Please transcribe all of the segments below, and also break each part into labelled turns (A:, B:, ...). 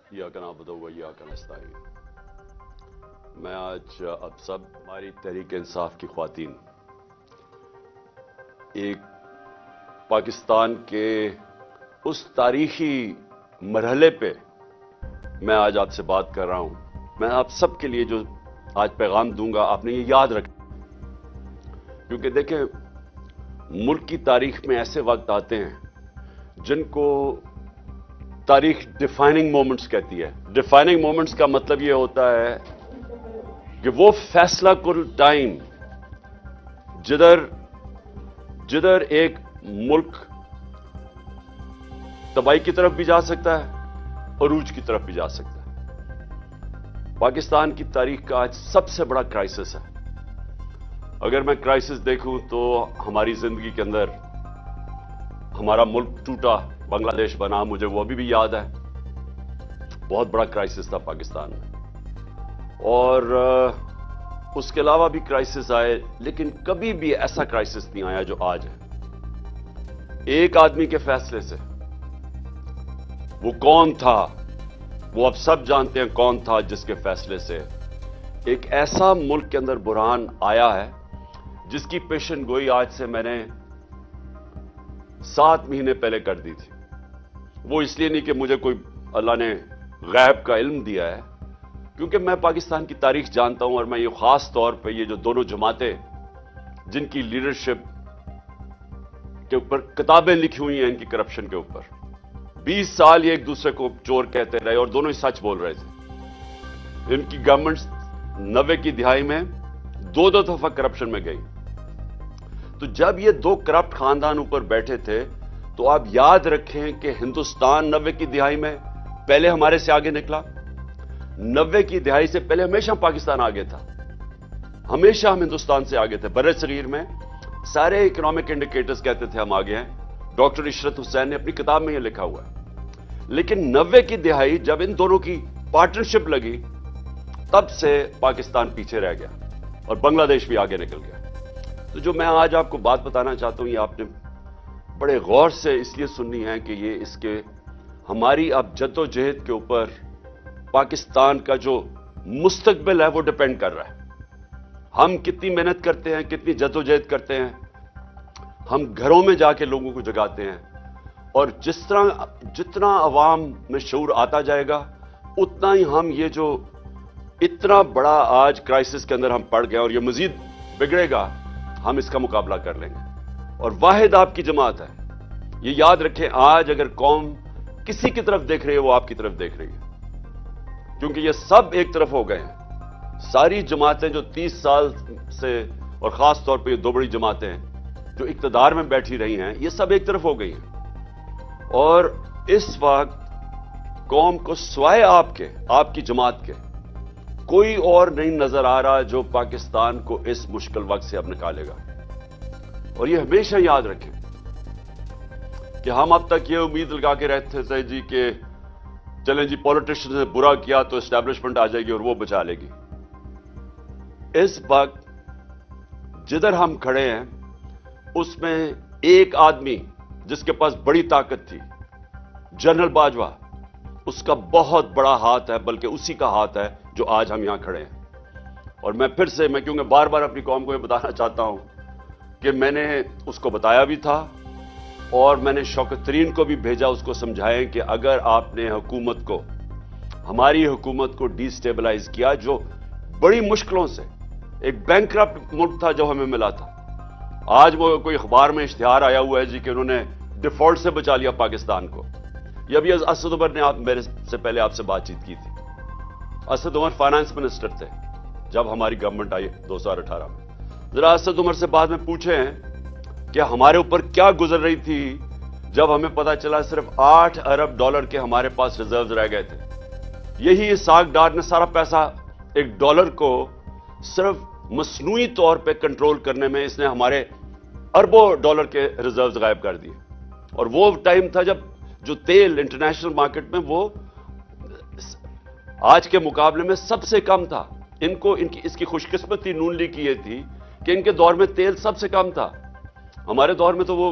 A: इय्याक नअबुदु व इय्याक नस्तईन। मैं आज अब सब हमारी तहरीक इंसाफ की ख्वातीन एक पाकिस्तान के उस तारीखी मरहले पे मैं आज आपसे बात कर रहा हूं। मैं आप सब के लिए जो आज पैगाम दूंगा आपने ये याद रखना, क्योंकि देखें मुल्क की तारीख में ऐसे वक्त आते हैं जिनको तारीख डिफाइनिंग मोमेंट्स कहती है। डिफाइनिंग मोमेंट्स का मतलब ये होता है कि वो फैसला कुल टाइम जिधर एक मुल्क तबाही की तरफ भी जा सकता है और उरूज की तरफ भी जा सकता है। पाकिस्तान की तारीख का आज सबसे बड़ा क्राइसिस है। अगर मैं क्राइसिस देखूं तो हमारी जिंदगी के अंदर हमारा मुल्क टूटा, बांग्लादेश बना, मुझे वो अभी भी याद है। बहुत बड़ा क्राइसिस था पाकिस्तान में, और उसके अलावा भी क्राइसिस आए, लेकिन कभी भी ऐसा क्राइसिस नहीं आया जो आज है। एक आदमी के फैसले से, वो कौन था, वो अब सब जानते हैं कौन था, जिसके फैसले से एक ऐसा मुल्क के अंदर बुरहान आया है जिसकी पेशन गोई आज से मैंने 7 महीने पहले कर दी थी। वो इसलिए नहीं कि मुझे कोई अल्लाह ने गैब का इल्म दिया है, क्योंकि मैं पाकिस्तान की तारीख जानता हूं, और मैं ये खास तौर पे ये जो दोनों जमातें जिनकी लीडरशिप के ऊपर किताबें लिखी हुई हैं इनकी करप्शन के ऊपर, 20 साल ये एक दूसरे को चोर कहते रहे और दोनों ही सच बोल रहे थे। इनकी गवर्नमेंट 90 की दिहाई में 2-2 दफा करप्शन में गई। तो जब ये दो करप्ट खानदान ऊपर बैठे थे, तो आप याद रखें कि हिंदुस्तान 90 की दिहाई में पहले हमारे से आगे निकला। 90 की दिहाई से पहले हमेशा पाकिस्तान आगे था, हमेशा हम हिंदुस्तान से आगे थे। बर्रे सगीर में सारे इकोनॉमिक इंडिकेटर्स कहते थे हम आगे हैं। डॉक्टर इशरत हुसैन ने अपनी किताब में यह लिखा हुआ है। लेकिन 90 की दिहाई जब इन दोनों की पार्टनरशिप लगी, तब से पाकिस्तान पीछे रह गया और बांग्लादेश भी आगे निकल गया। तो जो मैं आज आपको बात बताना चाहता हूं, ये आपने बड़े गौर से इसलिए सुननी है कि ये इसके हमारी अब जद्दोजहद के ऊपर पाकिस्तान का जो मुस्तकबिल है वो डिपेंड कर रहा है। हम कितनी मेहनत करते हैं, कितनी जद्दोजहद करते हैं, हम घरों में जाके लोगों को जगाते हैं, और जितना अवाम में शऊर आता जाएगा उतना ही हम ये जो इतना बड़ा आज क्राइसिस के अंदर हम पड़ गए और ये मजीद बिगड़ेगा, हम इसका मुकाबला कर लेंगे। और वाहिद आपकी जमात है। ये याद रखें, आज अगर कौम किसी की तरफ देख रही है वो आपकी तरफ देख रही है, क्योंकि ये सब एक तरफ हो गए हैं। सारी जमातें जो 30 साल से, और खास तौर पे ये दो बड़ी जमातें जो इक्तदार में बैठी रही हैं, ये सब एक तरफ हो गई हैं। और इस वक्त कौम को सिवाय आपकी जमात के कोई और नहीं नजर आ रहा जो पाकिस्तान को इस मुश्किल वक्त से अब निकालेगा। और ये हमेशा याद रखें कि हम अब तक ये उम्मीद लगा के रहते थे जी कि चलें जी, पॉलिटिशियन ने बुरा किया तो एस्टैब्लिशमेंट आ जाएगी और वो बचा लेगी। इस वक्त जिधर हम खड़े हैं उसमें एक आदमी जिसके पास बड़ी ताकत थी, जनरल बाजवा, उसका बहुत बड़ा हाथ है, बल्कि उसी का हाथ है जो आज हम यहां खड़े हैं। और मैं फिर से, क्योंकि बार बार अपनी कौम को यह बताना चाहता हूं कि मैंने उसको बताया भी था, और मैंने शौकत तरीन को भी भेजा उसको समझाएं कि अगर आपने हुकूमत को, हमारी हुकूमत को डिस्टेबलाइज किया, जो बड़ी मुश्किलों से एक बैंकरप्ट मुल्क था जो हमें मिला था, आज वो कोई अखबार में इश्तिहार आया हुआ है जी कि उन्होंने डिफॉल्ट से बचा लिया पाकिस्तान को। ये अभी असद उमर ने मेरे से पहले आपसे बातचीत की थी। असद उमर फाइनेंस मिनिस्टर थे जब हमारी गवर्नमेंट आई 2018 में। जरा असद उमर से बाद में पूछें कि हमारे ऊपर क्या गुजर रही थी जब हमें पता चला सिर्फ $8 अरब के हमारे पास रिजर्व रह गए थे। यही इसाक डार ने सारा पैसा, $1 को सिर्फ मसनूई तौर पे कंट्रोल करने में इसने हमारे अरबों डॉलर के रिजर्व्स गायब कर दिए। और वो टाइम था जब जो तेल इंटरनेशनल मार्केट में वो आज के मुकाबले में सबसे कम था। इसकी खुशकिस्मती नून लीग की ये थी कि इनके दौर में तेल सबसे कम था। हमारे दौर में तो वो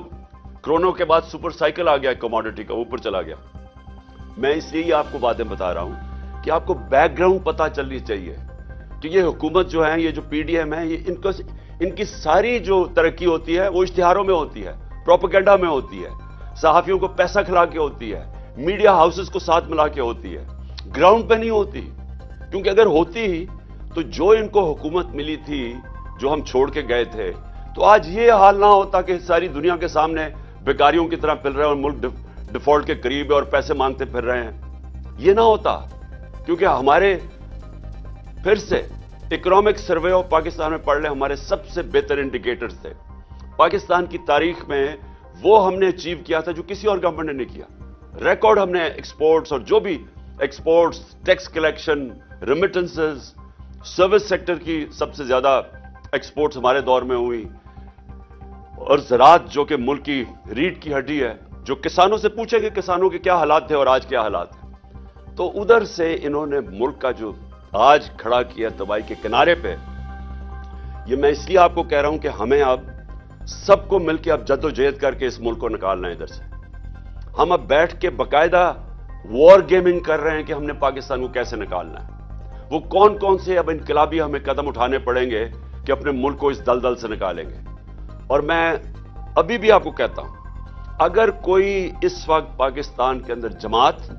A: कोरोना के बाद सुपर साइकिल आ गया, कमोडिटी का ऊपर चला गया। میں اس لیے آپ کو باتیں بتا رہا ہوں کہ آپ کو بیک گراؤنڈ پتا چلنی چاہیے کہ یہ حکومت جو ہے, یہ جو پی ڈی ایم ہے, یہ ان کی ساری جو ترقی ہوتی ہے وہ اشتہاروں میں ہوتی ہے, پروپیگنڈا میں ہوتی ہے, صحافیوں کو پیسہ کھلا کے ہوتی ہے, میڈیا ہاؤسز کو ساتھ ملا کے ہوتی ہے, گراؤنڈ پہ نہیں ہوتی. کیونکہ اگر ہوتی تو جو ان کو حکومت ملی تھی, جو ہم چھوڑ کے گئے تھے, تو آج یہ حال نہ ہوتا کہ ساری دنیا کے سامنے بیکاریوں کی طرح پھر رہے ہیں اور ملک ڈیفالٹ کے قریب ہے اور پیسے مانگتے پھر رہے ہیں. یہ نہ ہوتا, کیونکہ ہمارے پھر سے اکنامک سروے آف پاکستان میں پڑھ لیں, ہمارے سب سے بہتر انڈیکیٹرز تھے. پاکستان کی تاریخ میں وہ ہم نے اچیو کیا تھا جو کسی اور گورنمنٹ نے نہیں کیا. ریکارڈ ہم نے ایکسپورٹس اور جو بھی exports, tax collection, remittances, service sector کی سب سے زیادہ ایکسپورٹس ہمارے دور میں ہوئی, اور زراعت جو کہ ملک کی ریڑھ کی ہڈی ہے, جو کسانوں سے پوچھیں گے کسانوں کے کیا حالات تھے اور آج کیا حالات ہیں, تو ادھر سے انہوں نے ملک کا جو آج کھڑا کیا تباہی کے کنارے پہ. یہ میں اس لیے آپ کو کہہ رہا ہوں کہ ہمیں اب سب کو مل کے اب جد و جہد کر کے اس ملک کو نکالنا ہے ادھر سے. ہم اب بیٹھ کے باقاعدہ وار گیمنگ کر رہے ہیں کہ ہم نے پاکستان کو کیسے نکالنا ہے. وہ کون کون سے اب انقلابی ہمیں قدم اٹھانے پڑیں گے کہ اپنے ملک کو اس دلدل سے نکالیں گے. اور میں ابھی بھی آپ کو کہتا ہوں, اگر کوئی اس وقت پاکستان کے اندر جماعت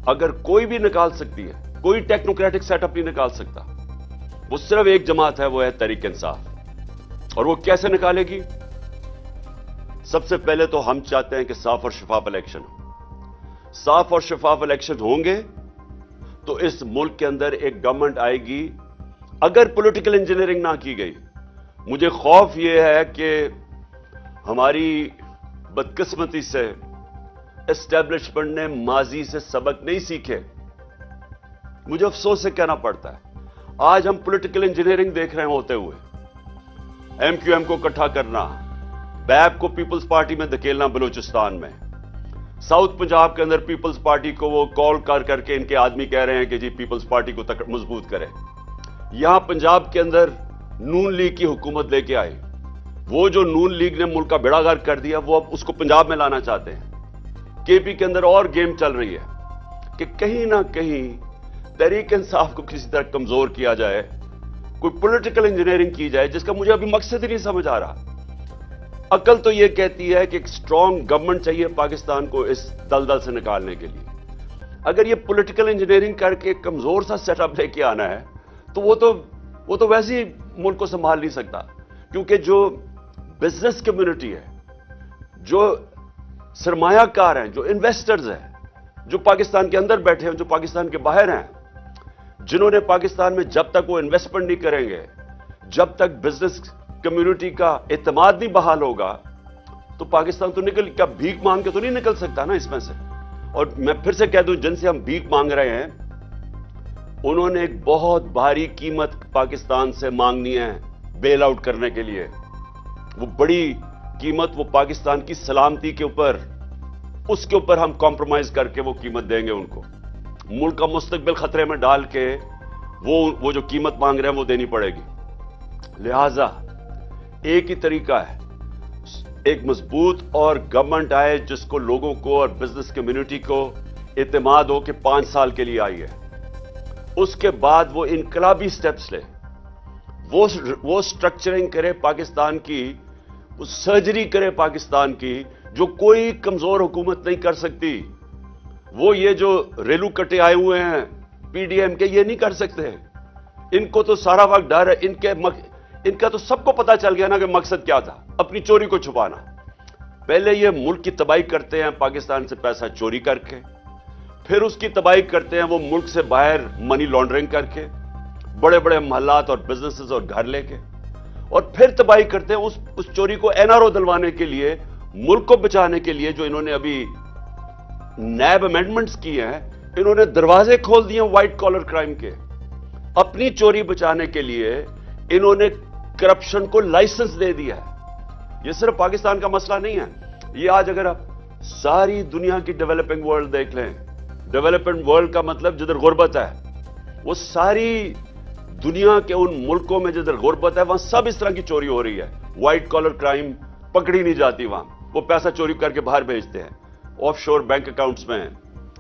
A: اگر کوئی بھی نکال سکتی ہے, کوئی ٹیکنوکریٹک سیٹ اپ نہیں نکال سکتا, وہ صرف ایک جماعت ہے, وہ ہے تحریک انصاف. اور وہ کیسے نکالے گی؟ سب سے پہلے تو ہم چاہتے ہیں کہ صاف اور شفاف الیکشن ہو. صاف اور شفاف الیکشن ہوں گے تو اس ملک کے اندر ایک گورنمنٹ آئے گی. اگر پولیٹیکل انجینئرنگ نہ کی گئی, مجھے خوف یہ ہے کہ ہماری بدقسمتی سے اسٹیبلشمنٹ نے ماضی سے سبق نہیں سیکھے. مجھے افسوس سے کہنا پڑتا ہے, آج ہم پولیٹیکل انجینئرنگ دیکھ رہے ہیں ہوتے ہوئے. ایم کیو ایم کو اکٹھا کرنا, بیپ کو پیپلز پارٹی میں دھکیلنا بلوچستان میں, ساؤتھ پنجاب کے اندر پیپلز پارٹی کو وہ کال کر کے ان کے آدمی کہہ رہے ہیں کہ جی پیپلز پارٹی کو مضبوط کرے. یہاں پنجاب کے اندر نون لیگ کی حکومت لے کے آئے, وہ جو نون لیگ نے ملک کا بیڑا غرق کر دیا وہ اب اس کو پنجاب میں لانا چاہتے ہیں. کے پی کے اندر اور گیم چل رہی ہے کہ کہیں نہ کہیں تحریک انصاف کو کسی طرح کمزور کیا جائے, کوئی پولیٹیکل انجینئرنگ کی جائے جس کا مجھے ابھی مقصد ہی نہیں سمجھ آ رہا. عقل تو یہ کہتی ہے کہ ایک اسٹرانگ گورنمنٹ چاہیے پاکستان کو اس دلدل سے نکالنے کے لیے. اگر یہ پولیٹیکل انجینئرنگ کر کے کمزور سا سیٹ اپ لے کے آنا ہے تو وہ تو ویسے ہی ملک کو سنبھال نہیں سکتا. کیونکہ جو بزنس کمیونٹی ہے, جو سرمایہ کار ہیں, جو انویسٹرز ہیں, جو پاکستان کے اندر بیٹھے ہیں, جو پاکستان کے باہر ہیں, جنہوں نے پاکستان میں جب تک وہ انویسٹمنٹ نہیں کریں گے, جب تک بزنس کمیونٹی کا اعتماد نہیں بحال ہوگا, تو پاکستان تو کیا بھیک مانگ کے تو نہیں نکل سکتا نا اس میں سے. اور میں پھر سے کہہ دوں, جن سے ہم بھیک مانگ رہے ہیں انہوں نے ایک بہت بھاری قیمت پاکستان سے مانگنی ہے بیل آؤٹ کرنے کے لیے. وہ بڑی قیمت وہ پاکستان کی سلامتی کے اوپر, اس کے اوپر ہم کمپرومائز کر کے وہ قیمت دیں گے ان کو. ملک کا مستقبل خطرے میں ڈال کے وہ جو قیمت مانگ رہے ہیں وہ دینی پڑے گی. لہذا ایک ہی طریقہ ہے, ایک مضبوط اور گورنمنٹ آئے جس کو لوگوں کو اور بزنس کمیونٹی کو اعتماد ہو کہ 5 سال کے لیے آئی ہے. اس کے بعد وہ انقلابی سٹیپس لے, وہ سٹرکچرنگ کرے پاکستان کی, وہ سرجری کرے پاکستان کی جو کوئی کمزور حکومت نہیں کر سکتی. وہ یہ جو ریلو کٹے آئے ہوئے ہیں پی ڈی ایم کے, یہ نہیں کر سکتے. ان کو تو سارا وقت ڈر ہے, ان کا تو سب کو پتا چل گیا نا کہ مقصد کیا تھا, اپنی چوری کو چھپانا. پہلے یہ ملک کی تباہی کرتے ہیں پاکستان سے پیسہ چوری کر کے, پھر اس کی تباہی کرتے ہیں وہ ملک سے باہر منی لانڈرنگ کر کے, بڑے بڑے محلات اور بزنسز اور گھر لے کے, اور پھر تباہی کرتے ہیں اس چوری کو این آر او دلوانے کے لیے, ملک کو بچانے کے لیے. جو انہوں نے ابھی نیب امینڈمنٹس کیے ہیں, انہوں نے دروازے کھول دیے وائٹ کالر کرائم کے. اپنی چوری بچانے کے لیے انہوں نے کرپشن کو لائسنس دے دیا ہے. یہ صرف پاکستان کا مسئلہ نہیں ہے, یہ آج اگر آپ ساری دنیا کی ڈیولپنگ ورلڈ دیکھ لیں, ڈیولپنگ ورلڈ کا مطلب جدھر غربت ہے, وہ ساری دنیا کے ان ملکوں میں جدھر غربت ہے وہاں سب اس طرح کی چوری ہو رہی ہے. وائٹ کالر کرائم پکڑی نہیں جاتی وہاں, وہ پیسہ چوری کر کے باہر بھیجتے ہیں. ऑफ शोर बैंक अकाउंट्स में,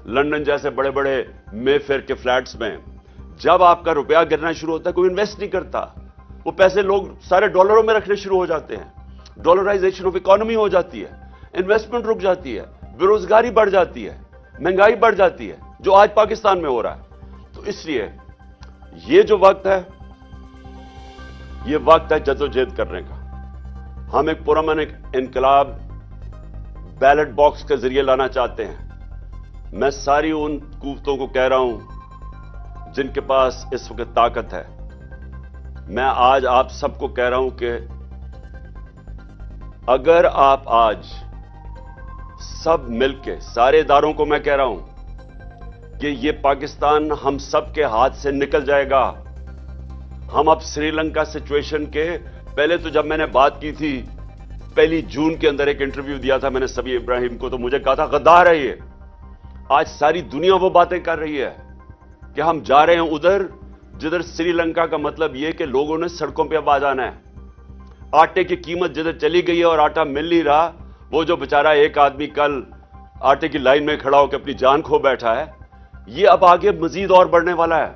A: लंदन जैसे बड़े बड़े मेफेयर के फ्लैट्स में। जब आपका रुपया गिरना शुरू होता है, कोई इन्वेस्ट नहीं करता, वो पैसे लोग सारे डॉलरों में रखने शुरू हो जाते हैं, डॉलराइजेशन ऑफ इकोनॉमी हो जाती है, इन्वेस्टमेंट रुक जाती है, बेरोजगारी बढ़ जाती है, महंगाई बढ़ जाती है, जो आज पाकिस्तान में हो रहा है। तो इसलिए ये जो वक्त है, ये वक्त है जद्दोजहद करने का। हम एक पुरअमन इनकलाब बैलेट बॉक्स के जरिए लाना चाहते हैं। मैं सारी उन कुव्वतों को कह रहा हूं जिनके पास इस वक्त ताकत है, मैं आज आप सबको कह रहा हूं कि अगर आप आज सब मिलके, सारे इदारों को मैं कह रहा हूं कि ये पाकिस्तान हम सब के हाथ से निकल जाएगा। हम अब श्रीलंका सिचुएशन के, पहले तो जब मैंने बात की थी 1 जून के अंदर, एक इंटरव्यू दिया था मैंने सबी इब्राहिम को, तो मुझे कहा था गद्दार है ये। आज सारी दुनिया वो बातें कर रही है कि हम जा रहे हैं उधर जिधर श्रीलंका का मतलब यह कि लोगों ने सड़कों पे अब आ जाना है। आटे की कीमत जिधर चली गई है और आटा मिल नहीं रहा, वो जो बेचारा एक आदमी कल आटे की लाइन में खड़ा होकर अपनी जान खो बैठा है, ये अब आगे मजीद और बढ़ने वाला है।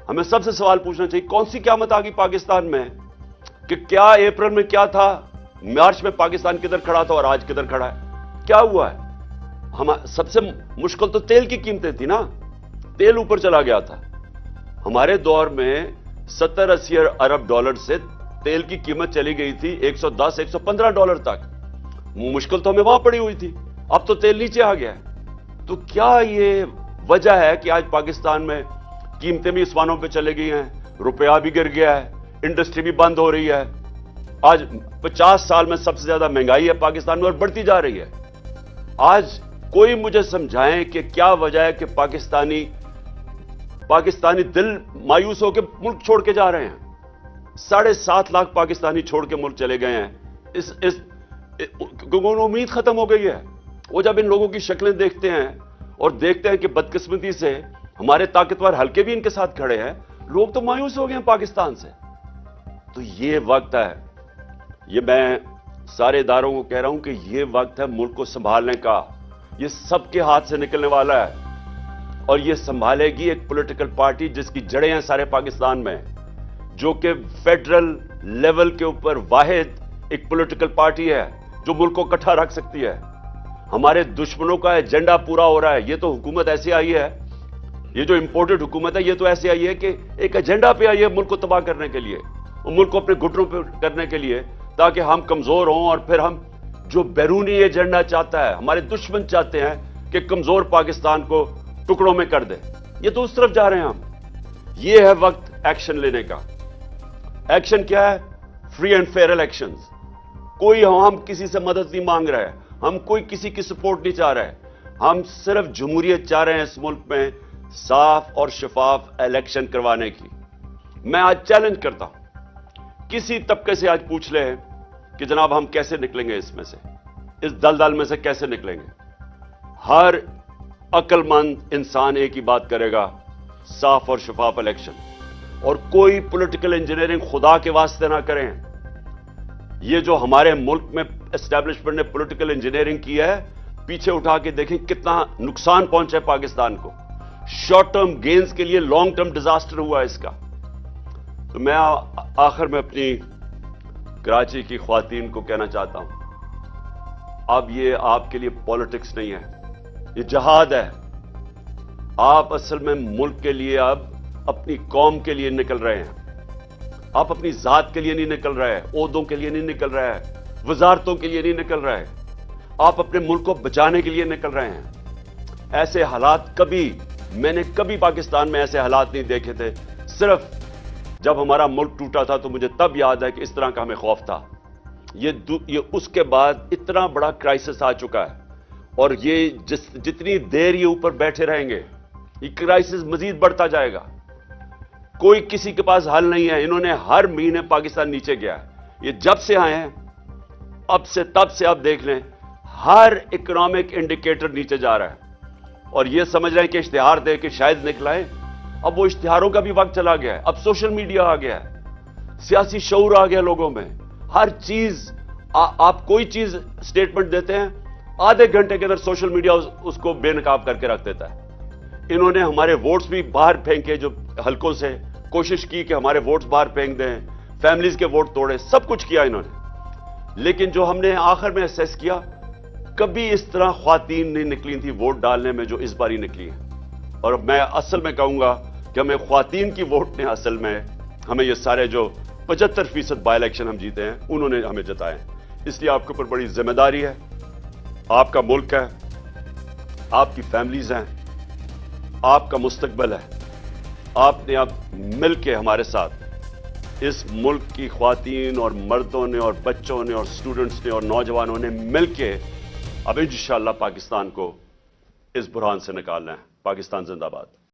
A: हमें सबसे सवाल पूछना चाहिए, कौन सी क़यामत आ गई पाकिस्तान में? कि क्या अप्रैल में क्या था, मार्च में पाकिस्तान किधर खड़ा था और आज किधर खड़ा है? क्या हुआ है? हम सबसे मुश्किल तो तेल की कीमतें थी ना, तेल ऊपर चला गया था। हमारे दौर में 70-80 अरब डॉलर से तेल की कीमत चली गई थी $110-115 तक। मुश्किल तो हमें वहां पड़ी हुई थी, अब तो तेल नीचे आ गया है। तो क्या ये वजह है कि आज पाकिस्तान में कीमतें भी आसमानों पे चले गई हैं, रुपया भी गिर गया है, इंडस्ट्री भी बंद हो रही है? आज 50 साल में सबसे ज्यादा महंगाई है पाकिस्तान में और बढ़ती जा रही है। आज कोई मुझे समझाएं कि क्या वजह है कि पाकिस्तानी दिल मायूस होकर मुल्क छोड़ के जा रहे हैं। 7.5 लाख पाकिस्तानी छोड़ के मुल्क चले गए हैं। उम्मीद खत्म हो गई है। वो जब इन लोगों की शक्लें देखते हैं और देखते हैं कि बदकिस्मती से हमारे ताकतवर हल्के भी इनके साथ खड़े हैं, लोग तो मायूस हो गए हैं पाकिस्तान से। तो ये वक्त है, ये मैं सारे इदारों को कह रहा हूं कि ये वक्त है मुल्क को संभालने का। ये सबके हाथ से निकलने वाला है और ये संभालेगी एक पॉलिटिकल पार्टी जिसकी जड़ें हैं सारे पाकिस्तान में, जो कि फेडरल लेवल के ऊपर वाहिद एक पॉलिटिकल पार्टी है जो मुल्क को इकट्ठा रख सकती है। हमारे दुश्मनों का एजेंडा पूरा हो रहा है। ये तो हुकूमत ऐसी आई है, ये जो इंपोर्टेड हुकूमत है, ये तो ऐसे आई है कि एक एजेंडा पे आई है मुल्क को तबाह करने के लिए और मुल्क को अपने घुटनों पे करने के लिए, ताकि हम कमजोर हों और फिर हम जो बैरूनी एजेंडा चाहता है, हमारे दुश्मन चाहते हैं कि कमजोर पाकिस्तान को टुकड़ों में कर दे, ये तो उस तरफ जा रहे हैं हम। ये है वक्त एक्शन लेने का। एक्शन क्या है? Free and fair elections. कोई हम किसी से मदद नहीं मांग रहे, हम कोई किसी की सपोर्ट नहीं चाह रहे, हम सिर्फ जमहूरियत चाह रहे हैं इस मुल्क में साफ और शफाफ इलेक्शन करवाने की। मैं आज चैलेंज करता हूं, किसी तबके से आज पूछ ले कि जनाब हम कैसे निकलेंगे इसमें से, इस दलदल में से कैसे निकलेंगे? हर अक्लमंद इंसान एक ही बात करेगा, साफ और शफाफ इलेक्शन। और कोई पॉलिटिकल इंजीनियरिंग खुदा के वास्ते ना करें। ये जो हमारे मुल्क में एस्टैब्लिशमेंट ने पॉलिटिकल इंजीनियरिंग की है, पीछे उठा के देखें कितना नुकसान पहुंचा है पाकिस्तान को। शॉर्ट टर्म गेन्स के लिए लॉन्ग टर्म डिजास्टर हुआ इसका। तो मैं आखिर में अपनी कराची की ख्वातीन को कहना चाहता हूं, अब ये आपके लिए पॉलिटिक्स नहीं है, ये जहाद है। आप असल में मुल्क के लिए, अब अपनी कौम के लिए निकल रहे हैं। आप अपनी जात के लिए नहीं निकल रहे हैं, ओहदों के लिए नहीं निकल रहे हैं, वजारतों के लिए नहीं निकल रहे हैं। आप अपने मुल्क को बचाने के लिए निकल रहे हैं। ऐसे हालात मैंने कभी पाकिस्तान में ऐसे हालात नहीं देखे थे। सिर्फ जब हमारा मुल्क टूटा था तो मुझे तब याद है कि इस तरह का हमें खौफ था। ये उसके बाद इतना बड़ा क्राइसिस आ चुका है और ये जितनी देर ये ऊपर बैठे रहेंगे, ये क्राइसिस मजीद बढ़ता जाएगा। कोई किसी के पास हल नहीं है। इन्होंने हर महीने पाकिस्तान नीचे गया है। ये जब से आए हैं, अब से तब से आप देख लें, हर इकोनॉमिक इंडिकेटर नीचे जा रहा है और ये समझ रहे हैं कि इश्तिहार दे के शायद निकलाए। अब वो इश्तिहारों का भी वक्त चला गया है। अब सोशल मीडिया आ गया है, सियासी शऊर आ गया लोगों में। हर चीज आप कोई चीज स्टेटमेंट देते हैं, آدھے گھنٹے کے اندر سوشل میڈیا اس کو بے نقاب کر کے رکھ دیتا ہے. انہوں نے ہمارے ووٹس بھی باہر پھینکے جو حلقوں سے, کوشش کی کہ ہمارے ووٹس باہر پھینک دیں, فیملیز کے ووٹ توڑے, سب کچھ کیا انہوں نے. لیکن جو ہم نے آخر میں اسیس کیا, کبھی اس طرح خواتین نہیں نکلی تھی ووٹ ڈالنے میں جو اس باری نکلی ہیں. اور میں اصل میں کہوں گا کہ ہمیں خواتین کی ووٹ نے اصل میں ہمیں یہ سارے جو 75% بائی الیکشن ہم جیتے ہیں انہوں نے ہمیں جتائے. اس لیے آپ کے اوپر بڑی ذمہ داری ہے. آپ کا ملک ہے, آپ کی فیملیز ہیں, آپ کا مستقبل ہے. آپ نے اب مل کے ہمارے ساتھ اس ملک کی خواتین اور مردوں نے اور بچوں نے اور سٹوڈنٹس نے اور نوجوانوں نے مل کے اب انشاءاللہ پاکستان کو اس بحران سے نکالنا ہے. پاکستان زندہ باد.